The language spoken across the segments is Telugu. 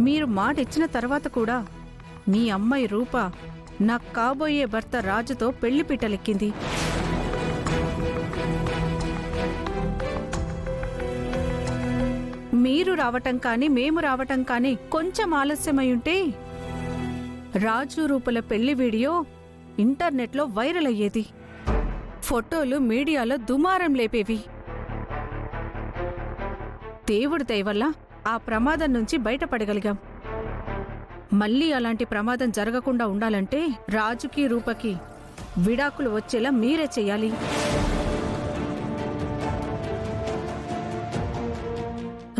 మీరు మాట ఇచ్చిన తర్వాత కూడా మీ అమ్మాయి రూప నాకు కాబోయే భర్త రాజుతో పెళ్లిపీటలెక్కింది. మీరు రావటం కానీ మేము రావటం కానీ కొంచెం ఆలస్యమై ఉంటే రాజు రూపల పెళ్లి వీడియో ఇంటర్నెట్లో వైరల్ అయ్యేది. ఫోటోలు మీడియాలో దుమారం లేపేవి. దేవుడి దయ వల్ల ఆ ప్రమాదం నుంచి బయటపడగలిగాం. మళ్ళీ అలాంటి ప్రమాదం జరగకుండా ఉండాలంటే రాజుకి రూపకి విడాకులు వచ్చేలా మీరే చెయ్యాలి.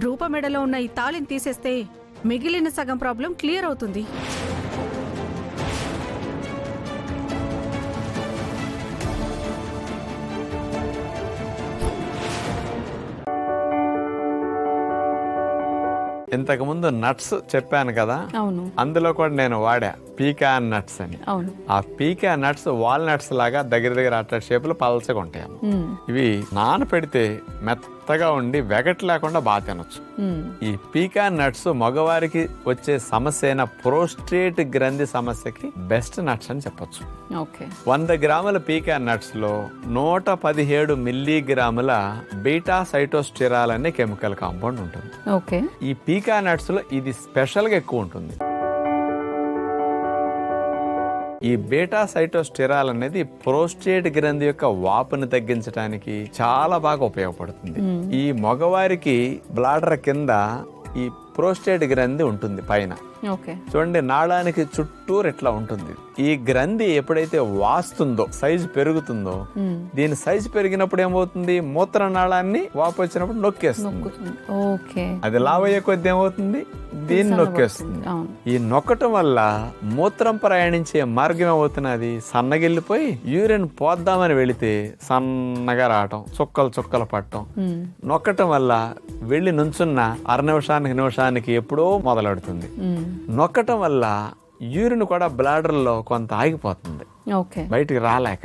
రూప మెడలో ఉన్న ఈ తాళిని తీసేస్తే మిగిలిన సగం ప్రాబ్లం క్లియర్ అవుతుంది. ఇంతకుముందు నట్స్ చెప్పాను కదా, అవును, అందులో కూడా నేను వాడా పీకాన్ నట్స్ అని. అవును, ఆ పీకాన్ నట్స్ వాల్నట్స్ లాగా దగ్గర అట్లా షేపులు పలచగా ఉంటాయి. ఇవి నానపెడితే మెత్తగా ఉండి వెగట్ లేకుండా బాగా తినొచ్చు. ఈ పీకాన్ నట్స్ మగవారికి వచ్చే సమస్య అయిన ప్రోస్టేట్ గ్రంథి సమస్యకి బెస్ట్ నట్స్ అని చెప్పొచ్చు. 100 గ్రాముల పీకాన్ నట్స్ లో 117 మిల్లీగ్రాముల బీటా సైటోస్టిరాల్ అనే కెమికల్ కాంపౌండ్ ఉంటుంది. ఈ పీకాన్ నట్స్ లో ఇది స్పెషల్ గా ఎక్కువ ఉంటుంది. ఈ బీటా సైటోస్టిరాల్ అనేది ప్రోస్టేట్ గ్రంథి యొక్క వాపుని తగ్గించడానికి చాలా బాగా ఉపయోగపడుతుంది. ఈ మగవారికి బ్లాడర్ కింద ఈ ప్రోస్టేట్ గ్రంథి ఉంటుంది పైన. చూడండి, నాళానికి చుట్టూరు ఇట్లా ఉంటుంది. ఈ గ్రంథి ఎప్పుడైతే వాస్తుందో, సైజు పెరుగుతుందో, దీని సైజు పెరిగినప్పుడు ఏమవుతుంది, మూత్రనాళాన్ని వాపు వచ్చినప్పుడు నొక్కేస్తుంది. అది లావయ్యే కొద్ది ఏమవుతుంది, దీన్ని నొక్కేస్తుంది. ఈ నొక్కటం వల్ల మూత్రం ప్రయాణించే మార్గం ఏమవుతున్నది, సన్నగిల్లిపోయి యూరిన్ పోద్దామని వెళితే సన్నగా రావటం, చుక్కలు పట్టడం. నొక్కటం వల్ల వెళ్లి నుంచున్న అర నిమిషానికి ఎప్పుడో మొదలెడుతుంది. నొక్కటం వల్ల యూరిన్ కూడా బ్లాడర్ లో కొంత ఆగిపోతుంది, బయటికి రాలేక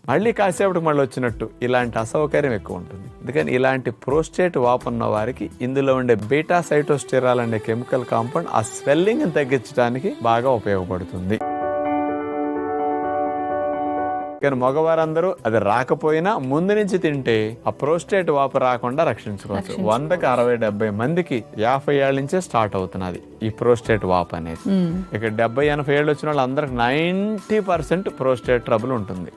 మళ్ళీ కాసేపటికి మళ్ళీ వచ్చినట్టు. ఇలాంటి అసౌకర్యం ఎక్కువ ఉంటుంది. అందుకని ఇలాంటి ప్రోస్టేట్ వాపు ఉన్న వారికి ఇందులో ఉండే బీటా సైటోస్టిరాల్ అనే కెమికల్ కాంపౌండ్ ఆ స్వెల్లింగ్ తగ్గించడానికి బాగా ఉపయోగపడుతుంది. కానీ మగవారందరూ అది రాకపోయినా ముందు నుంచి తింటే ఆ ప్రోస్టేట్ వాపు రాకుండా రక్షించుకోవచ్చు. 100కి 60-70 మందికి 50 ఏళ్ళ నుంచే స్టార్ట్ అవుతున్నది ఈ ప్రోస్టేట్ వాపు అనేది. ఇక 70-80 ఏళ్ళు వచ్చిన వాళ్ళు అందరికి 90% ప్రోస్టేట్ ట్రబుల్ ఉంటుంది.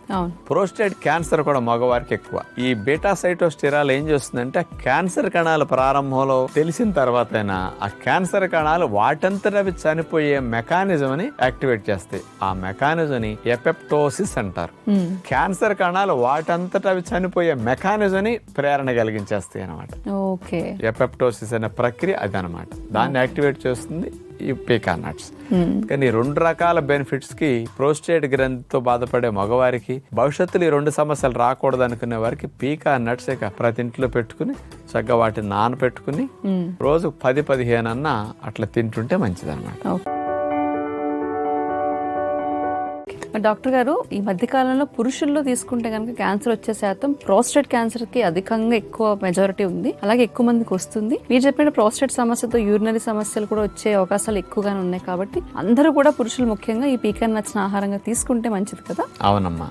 ప్రోస్టేట్ క్యాన్సర్ కూడా మగవారికి ఎక్కువ. ఈ బీటా సైటోస్టిరాల్ ఏం చేస్తుందంటే, ఆ క్యాన్సర్ కణాలు ప్రారంభంలో తెలిసిన తర్వాతైనా ఆ క్యాన్సర్ కణాలు వాటంతట అవి చనిపోయే మెకానిజం ని యాక్టివేట్ చేస్తాయి. ఆ మెకానిజం ని ఎపెప్టోసిస్ అంటారు. క్యాన్సర్ కణాలు వాటంతటా అవి చనిపోయే మెకానిజం ని ప్రేరణ కలిగించేస్తాయి అనమాట. ఎపెప్టోసిస్ అనే ప్రక్రియ అదనమాట. దాన్ని యాక్టివేట్ చేస్తుంది ఈ పీకాన్ నట్స్. కానీ 2 రకాల బెనిఫిట్స్ కి ప్రోస్టేట్ గ్రంథితో బాధపడే మగవారికి, భవిష్యత్తులో ఈ 2 సమస్యలు రాకూడదు అనుకునే వారికి పీకాన్ నట్స్ ఇక ప్రతి ఇంట్లో పెట్టుకుని చక్కగా వాటిని నానపెట్టుకుని రోజు 10-15 అన్నా అట్లా తింటుంటే మంచిది అనమాట. డాక్టర్ గారు, ఈ మధ్య కాలంలో పురుషుల్లో తీసుకుంటే కనుక క్యాన్సర్ వచ్చే శాతం ప్రోస్టేట్ క్యాన్సర్ కి అధికంగా ఎక్కువ మెజారిటీ ఉంది. అలాగే ఎక్కువ మందికి వస్తుంది. మీరు చెప్పిన ప్రోస్టేట్ సమస్యతో యూరినరీ సమస్యలు కూడా వచ్చే అవకాశాలు ఎక్కువగానే ఉన్నాయి. కాబట్టి అందరూ కూడా పురుషులు ముఖ్యంగా ఈ పీకాన్ నట్స్ ఆహారంగా తీసుకుంటే మంచిది కదా? అవునమ్మా.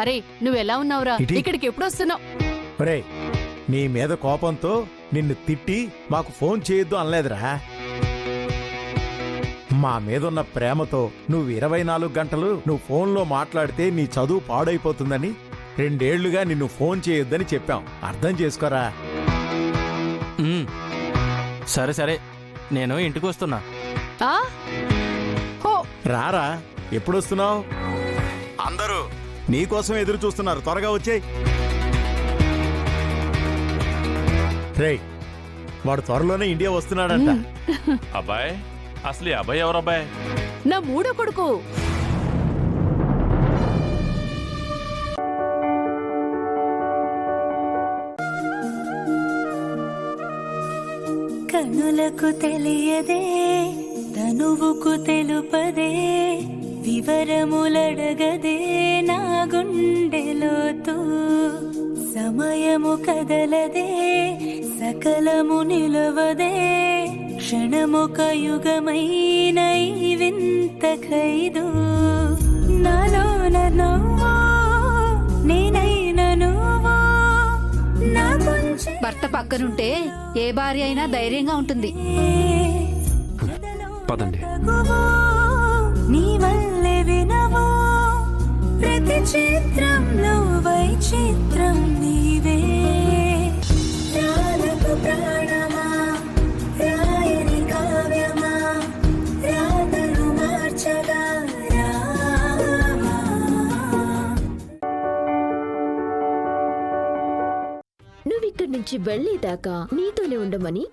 అరే, నువ్వెలా ఉన్నావురా? ఇక్కడికి ఎప్పుడు వస్తున్నావు? నీ మీద కోపంతో నిన్ను తిట్టి మాకు ఫోన్ చేయొద్దు అనలేదురా. మా మీదున్న ప్రేమతో నువ్వు 24 గంటలు నువ్వు ఫోన్లో మాట్లాడితే నీ చదువు పాడైపోతుందని 2 ఏళ్లుగా నిన్ను ఫోన్ చేయొద్దని చెప్పాం. అర్థం చేసుకోరా. సరే, నేను ఇంటికి వస్తున్నా. రారా, ఎప్పుడొస్తున్నావు? అందరూ నీకోసం ఎదురు చూస్తున్నారు, త్వరగా వచ్చేయ్. రేయ్, వాడు త్వరలోనే ఇండియా వస్తున్నాడంట. అబ్బాయి, అసలు ఈ అబ్బాయి ఎవరబ్బాయి? నా 3వ కొడుకు. కనులకు తెలియదే, తనువుకు తెలుపదే, వివరములడగదే నా గుండెలోతూ సమయము కదలదే సకలము నిలవదే క్షణమొక యుగమైన ఈ వింత ఖైదు నాలోన నవ్వు నేనైన నువ్వు నా కొంచెం భర్త పక్కనుంటే ఏ భార్య అయినా ధైర్యంగా ఉంటుంది. పదండి. నీ వల్లే వినవు ప్రతి చిత్రంలో వైచిత్రం నీవే రాధకు ప్రాణమా రాయని కావ్యమా రాధను మార్చగా రావా. నువ్విక్కడి నుంచి వెళ్లేదాకా నీతోనే ఉండమని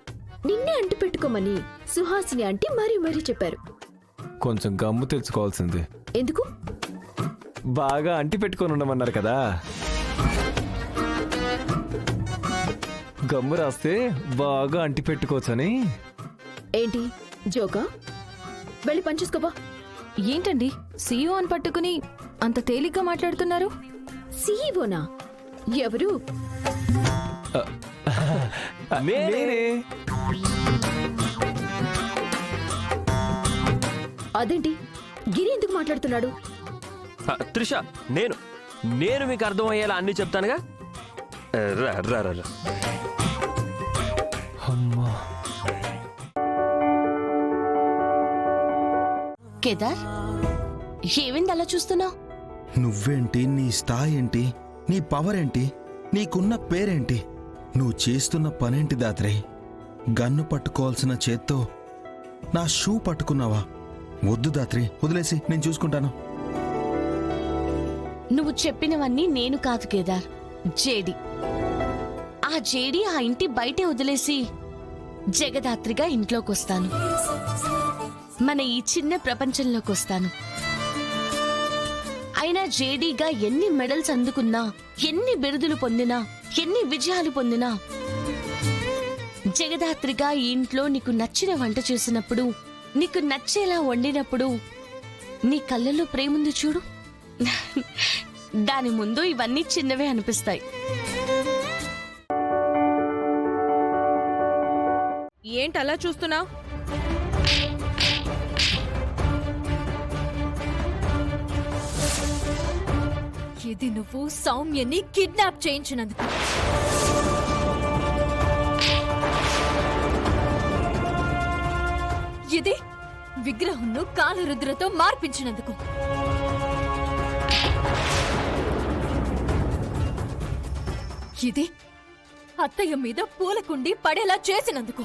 నిన్నే అంటి పెట్టుకోమని సుహాసిని ఆంటీ మరీ చెప్పారు. కొంచెం గమ్ము తెచ్చుకోవాల్సింది. ఎందుకు? బాగా అంటి పెట్టుకొని ఉండమన్నారు కదా. గమ్ము రాస్తే బాగా అంటి పెట్టుకోవచ్చని. ఏంటి జోకా? వెళ్ళి పనిచేసుకోబా. ఏంటండి సీఈఓ అని పట్టుకుని అంత తేలిగ్గా మాట్లాడుతున్నారు? సీఈఓనా? ఎవరు? నేనే. అదేంటి గిరి ఎందుకు మాట్లాడుతున్నాడు? త్రిష, నేను మీకు అర్థమయ్యేలా అన్ని చెప్తానుగా. రా రా రా. అమ్మా. కేదార్, ఏమైంది అలా చూస్తున్నావు? నువ్వేంటి, నీ స్థాయి ఏంటి, నీ పవర్ ఏంటి, నీకున్న పేరేంటి, నువ్వు చేస్తున్న పనేంటి దాత్రే? గన్ను పట్టుకోవాల్సిన చేత్తో నా షూ పట్టుకున్నావా? వద్దు దాత్రి, వదిలేసి నేను చూసుకుంటాను. నువ్వు చెప్పినవన్నీ నేను కాదు కేదార్, జేడి. ఆ జేడి ఆ ఇంటి బయటే వదిలేసి జగదాత్రిగా ఇంట్లోకొస్తాను. మన ఈ చిన్న ప్రపంచంలోకొస్తాను. అయినా జేడీగా ఎన్ని మెడల్స్ అందుకున్నా, ఎన్ని బిరుదులు పొందినా, ఎన్ని విజయాలు పొందినా, జగదాత్రిగా ఈ ఇంట్లో నీకు నచ్చిన వంట చేసినప్పుడు, నీకు నచ్చేలా వండినప్పుడు నీ కళ్ళలో ప్రేముంది చూడు, దాని ముందు ఇవన్నీ చిన్నవే అనిపిస్తాయి. ఏంటలా చూస్తున్నావు? ఇది నువ్వు సౌమ్యని కిడ్నాప్ చేయించినందుకు. ఇది విగ్రహంను కాలరుద్రతో మార్పించినందుకు. ఇది అత్తయ్య మీద పూలకుండి పడేలా చేసినందుకు.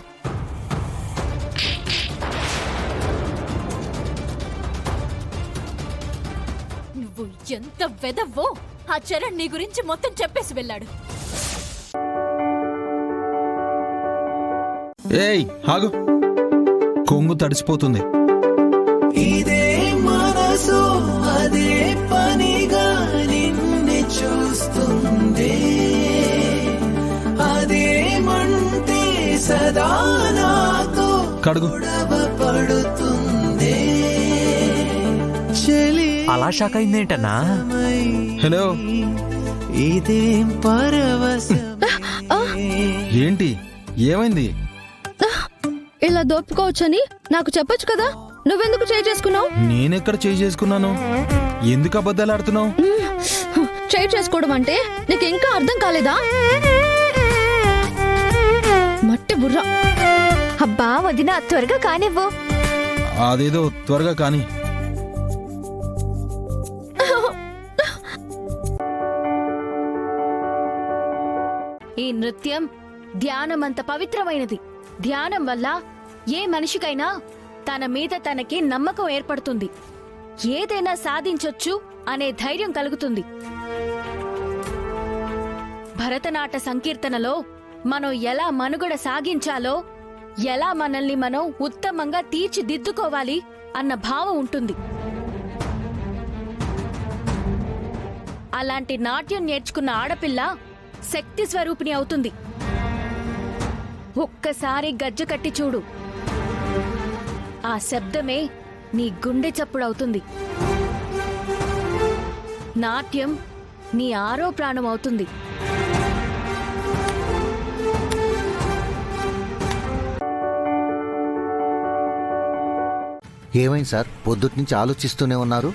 నువ్వు ఎంత వెదవ్వో ఆ చరణ్ నీ గురించి మొత్తం చెప్పేసి వెళ్ళాడు. ఏయ్ ఆగు, కొంగు తడిసిపోతుంది. ఇదే మనసు అదే పనిగా నిన్ను చూస్తుంది, అదేమంటే సదా నాతో కడుగు. పడుతుంది. అలా షాక్ అయిందేంటన్నా? హలో, ఇదేం పరవశం. ఏంటి, ఏమైంది? ఇలా దోపుకోవచ్చని నాకు చెప్పొచ్చు కదా, నువ్వెందుకు చేయి చేసుకున్నావు? నేనెక్కడ చేయి చేసుకున్నాను? ఎందుకు అబద్ధాలు ఆడుతున్నావు? చేయి చేసుకోవడం అంటే నీకు ఇంకా అర్థం కాలేదా? మట్టి బుర్ర. అబ్బా వదిన, త్వరగా కానివ్వు. అదేదో త్వరగా కాని. ఈ నృత్యం ధ్యానమంత పవిత్రమైనది. ధ్యానం వల్ల ఏ మనిషికైనా తన మీద తనకి నమ్మకం ఏర్పడుతుంది. ఏదైనా సాధించొచ్చు అనే ధైర్యం కలుగుతుంది. భరతనాట్య సంకీర్తనలో మనం ఎలా మనుగడ సాగించాలో, ఎలా మనల్ని మనం ఉత్తమంగా తీర్చిదిద్దుకోవాలి అన్న భావం ఉంటుంది. అలాంటి నాట్యం నేర్చుకున్న ఆడపిల్ల శక్తి స్వరూపిణి అవుతుంది. ఒక్కసారి గజ్జ కట్టి చూడు, ఆ శబ్దమే నీ గుండె చప్పుడవుతుంది. నాట్యం నీ ఆరో ప్రాణం అవుతుంది. ఏమైంది సార్? పొద్దుటి నుంచి ఆలోచిస్తూనే ఉన్నారు.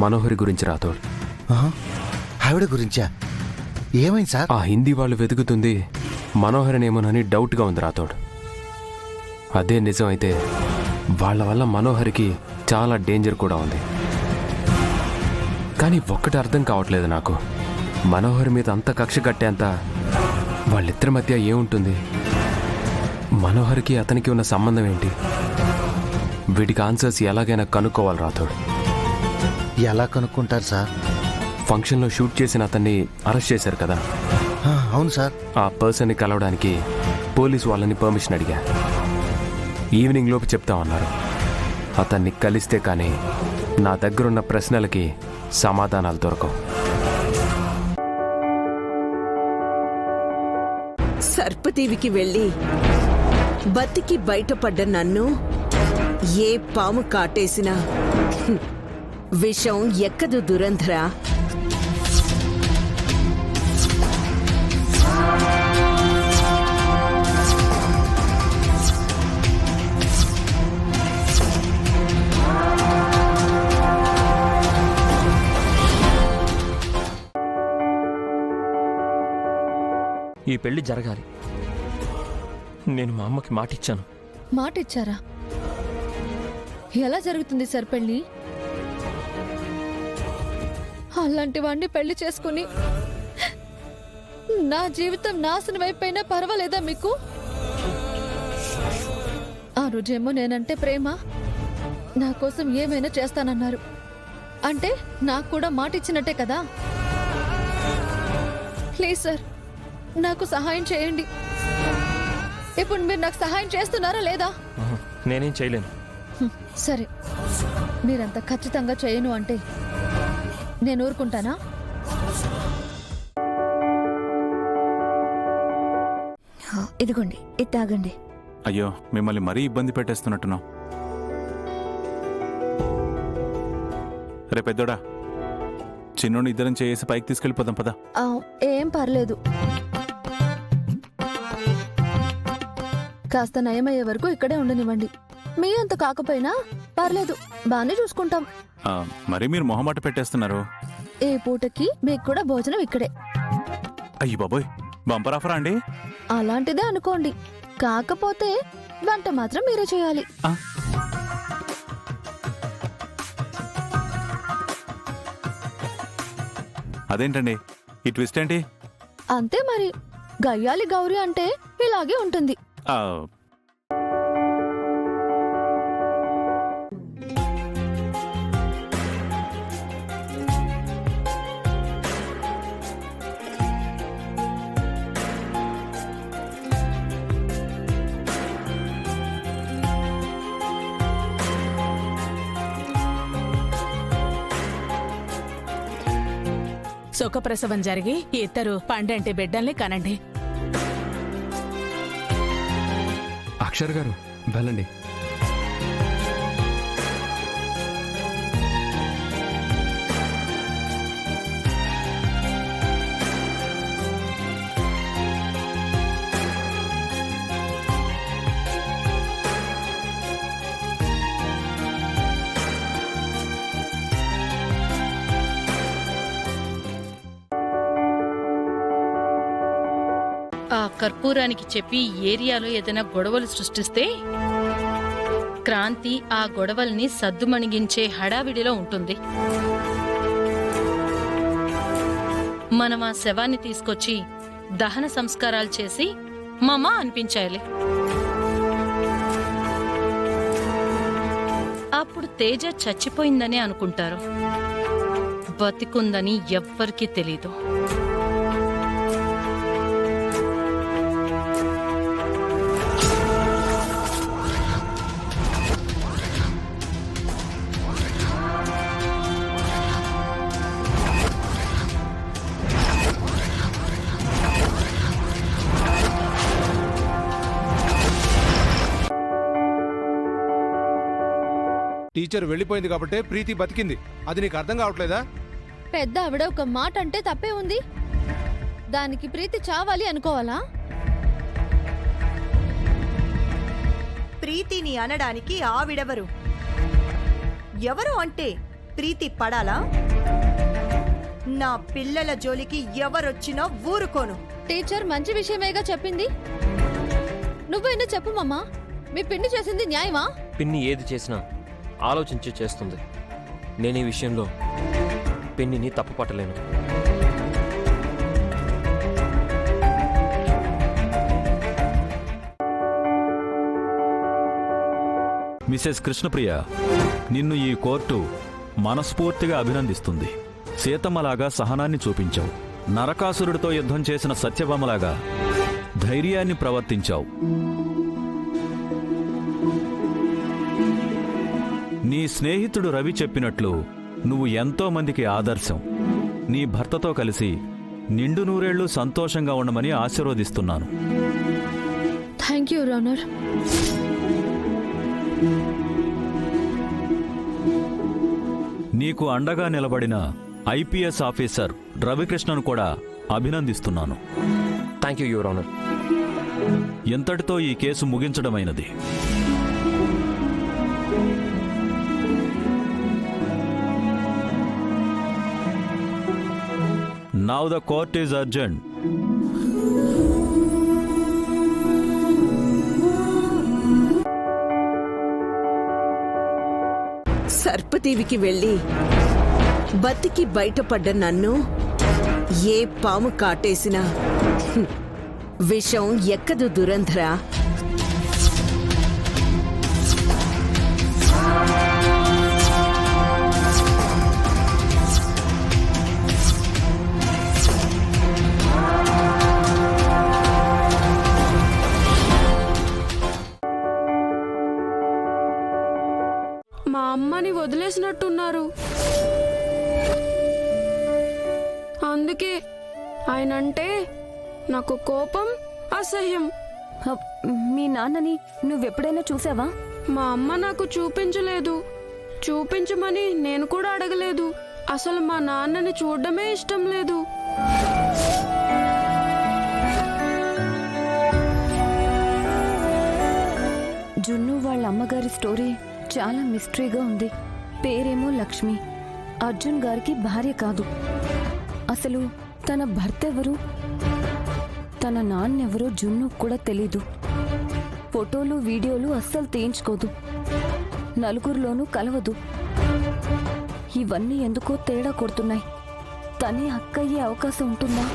మనోహరి గురించి రాథోడ్. ఆవిడ గురించా? ఏమైంది సార్? ఆ హిందీ వాళ్ళు వెతుకుతుంది మనోహరినేమోనని డౌట్గా ఉంది రాథోడ్. అదే నిజం అయితే వాళ్ళ వల్ల మనోహరికి చాలా డేంజర్ కూడా ఉంది. కానీ ఒక్కటి అర్థం కావట్లేదు నాకు, మనోహరి మీద అంత కక్ష కట్టేంత వాళ్ళిద్దరి మధ్య ఏముంటుంది? మనోహరికి అతనికి ఉన్న సంబంధం ఏంటి? వీటికి ఆన్సర్స్ ఎలాగైనా కనుక్కోవాలి రాథోడ్. ఎలా కనుక్కుంటారు సార్? ఫంక్షన్లో షూట్ చేసిన అతన్ని అరెస్ట్ చేశారు కదా. అవును సార్. ఆ పర్సన్ని కలవడానికి పోలీసు వాళ్ళని పర్మిషన్ అడిగా. ఈవినింగ్ లోపు చెప్తామన్నారు. అతన్ని కలిస్తే కానీ నా దగ్గరున్న ప్రశ్నలకి సమాధానాలు దొరకవు. సర్పదేవికి వెళ్ళి బతికి బయటపడ్డ నన్ను ఏ పాము కాటేసినా విషం ఎక్కదు దురంధరా. ఈ పెళ్లి జరగాలి. నేను మా అమ్మకి మాట ఇచ్చాను. మాట ఇచ్చారా? ఎలా జరుగుతుంది సార్ పెళ్లి? అలాంటి వాడిని పెళ్లి చేసుకుని నా జీవితం నాశనం అయిపోయినా పర్వాలేదా మీకు? ఆ రోజేమో నేనంటే ప్రేమ, నా కోసం ఏమైనా చేస్తానన్నారు. అంటే నాకు కూడా మాట ఇచ్చినట్టే కదా. ప్లీజ్ సార్, నాకు సహాయం చేయండి. ఇప్పుడు మీరు నాకు సహాయం చేస్తున్నారా లేదా? నేనేం చేయలేను. సరే, మీరంత ఖచ్చితంగా చేయను అంటే నేను ఊరుకుంటానా? ఇదిగోండి, ఇది తాగండి. అయ్యో, మిమ్మల్ని మరీ ఇబ్బంది పెట్టేస్తున్నట్టున్నాం. రే పెద్దోడా, చిన్నోడిని ఇద్దరం చేసి పైకి తీసుకెళ్ళిపోదాం పదా. ఏం పర్లేదు, కాస్త నయమయ్యే వరకు ఇక్కడే ఉండనివ్వండి. మీ అంత కాకపోయినా పర్లేదు, బానే చూసుకుంటాం. మరి మీరు మొహమాట పెట్టేస్తున్నారు. ఏ పూటకి మీకు కూడా భోజనం ఇక్కడే. అయ్యి బాబోయ్, బంపర్ ఆఫరా అండి? అలాంటిదే అనుకోండి, కాకపోతే వంట మాత్రం మీరే చేయాలి. అదేంటండి ఈ ట్విస్ట్ ఏంటి? అంతే మరి, గయ్యాలి గౌరీ అంటే ఇలాగే ఉంటుంది. సుఖప్రసవం జరిగి ఇద్దరు పండంటి బిడ్డల్ని కనండి. అక్షర్ గారు వెళ్ళండి. ఆ కర్పూరానికి చెప్పి ఏరియాలో ఏదైనా గొడవలు సృష్టిస్తే క్రాంతి ఆ గొడవల్ని సద్దుమణిగించే హడావిడిలో ఉంటుంది. మనం ఆ శవాన్ని తీసుకొచ్చి దహన సంస్కారాలు చేసి మామా అనిపించాలి. అప్పుడు తేజ చచ్చిపోయిందని అనుకుంటారు, బతికుందని ఎవ్వరికీ తెలీదు. టీచర్ వెళ్ళిపోయింది కాబట్టి ప్రీతి బతికింది. అది నీకు అర్థం కావట్లేదా? పెద్ద ఆవిడ ఒక మాట అంటే తప్పే ఉంది, దానికి ప్రీతి చావాలి అనుకోవాలా? ప్రీతిని అనడానికి ఆవిడెవరు? ఎవరు అంటే ప్రీతి పడాలా? నా పిల్లల జోలికి ఎవరొచ్చినా ఊరుకోను. టీచర్ మంచి విషయమేగా చెప్పింది. నువ్వైనా చెప్పు మమ్మా, మీ పిన్ని చేసింది న్యాయమా? పిన్ని ఏది చేసినా ఆలోచించి చేస్తుంది. నేను ఈ విషయంలో పిన్నిని తప్పు పట్టలేను. మిసెస్ కృష్ణప్రియ, నిన్ను ఈ కోర్టు మనస్ఫూర్తిగా అభినందిస్తుంది. సీతమ్మలాగా సహనాన్ని చూపించావు. నరకాసురుడితో యుద్ధం చేసిన సత్యభామలాగా ధైర్యాన్ని ప్రవర్తించావు. నీ స్నేహితుడు రవి చెప్పినట్లు నువ్వు ఎంతో మందికి ఆదర్శం. నీ భర్తతో కలిసి నిండు నూరేళ్లు సంతోషంగా ఉండమని ఆశీర్వదిస్తున్నాను. Thank you రానర్. నీకు అండగా నిలబడిన ఐపీఎస్ ఆఫీసర్ రవికృష్ణను కూడా అభినందిస్తున్నాను. Thank you your honour. ఎంతటితో ఈ కేసు ముగించడమైనది. Now the court is adjourned. సర్పదేవికి వెళ్ళి బతికి బయటపడ్డ నన్ను ఏ పాము కాటేసినా విషం ఎక్కదు దురంధరా. మా అమ్మని వదిలేసినట్టున్నారు. అందుకే ఆయనంటే నాకు కోపం, అసహ్యం. మీ నాన్నని నువ్వెప్పుడైనా చూసావా? మా అమ్మ నాకు చూపించలేదు. చూపించమని నేను కూడా అడగలేదు. అసలు మా నాన్నని చూడడమే ఇష్టం లేదు. జున్ను వాళ్ళ అమ్మగారి స్టోరీ చాలా మిస్టరీగా ఉంది. పేరేమో లక్ష్మి. అర్జున్ గారికి భార్య కాదు. అసలు తన భర్త ఎవరు, తన నాన్నెవరో జున్ను కూడా తెలీదు. ఫోటోలు వీడియోలు అస్సలు తీయించుకోదు. నలుగురిలోనూ కలవదు. ఇవన్నీ ఎందుకో తేడా కొడుతున్నాయి. తనే అక్కయ్యే అవకాశం ఉంటుందా?